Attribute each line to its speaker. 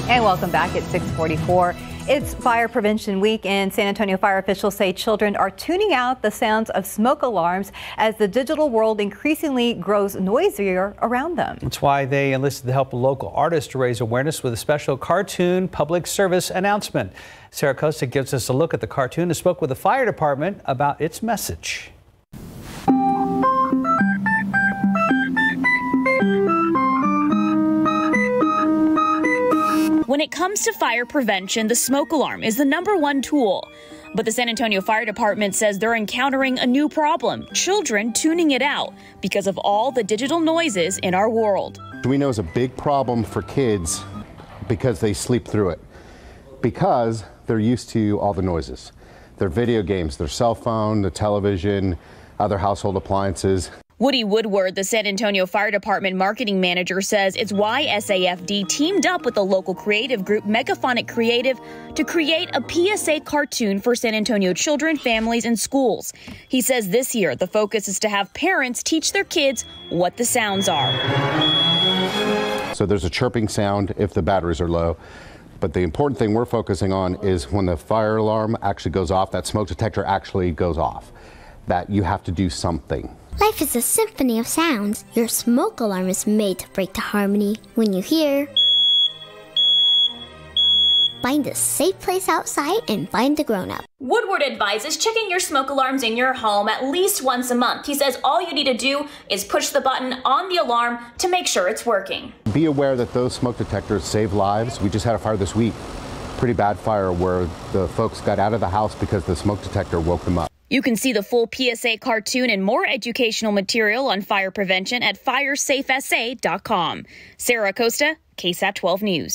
Speaker 1: And welcome back at 6:44. It's Fire Prevention Week, and San Antonio fire officials say children are tuning out the sounds of smoke alarms as the digital world increasingly grows noisier around them.
Speaker 2: That's why they enlisted the help of local artists to raise awareness with a special cartoon public service announcement. Sarah Costa gives us a look at the cartoon and spoke with the fire department about its message.
Speaker 3: When it comes to fire prevention, the smoke alarm is the #1 tool. But the San Antonio Fire Department says they're encountering a new problem: children tuning it out because of all the digital noises in our world.
Speaker 4: We know it's a big problem for kids because they sleep through it, because they're used to all the noises. Their video games, their cell phone, the television, other household appliances.
Speaker 3: Woody Woodward, the San Antonio Fire Department marketing manager, says it's why SAFD teamed up with the local creative group Megaphonic Creative to create a PSA cartoon for San Antonio children, families, and schools. He says this year the focus is to have parents teach their kids what the sounds are.
Speaker 4: So there's a chirping sound if the batteries are low. But the important thing we're focusing on is when the fire alarm actually goes off, that smoke detector actually goes off, that you have to do something.
Speaker 5: Life is a symphony of sounds. Your smoke alarm is made to break the harmony when you hear. Find a safe place outside and find the grown-up.
Speaker 6: Woodward advises checking your smoke alarms in your home at least once a month. He says all you need to do is push the button on the alarm to make sure it's working.
Speaker 4: Be aware that those smoke detectors save lives. We just had a fire this week, pretty bad fire, where the folks got out of the house because the smoke detector woke them up.
Speaker 3: You can see the full PSA cartoon and more educational material on fire prevention at firesafesa.com. Sarah Costa, KSAT 12 News.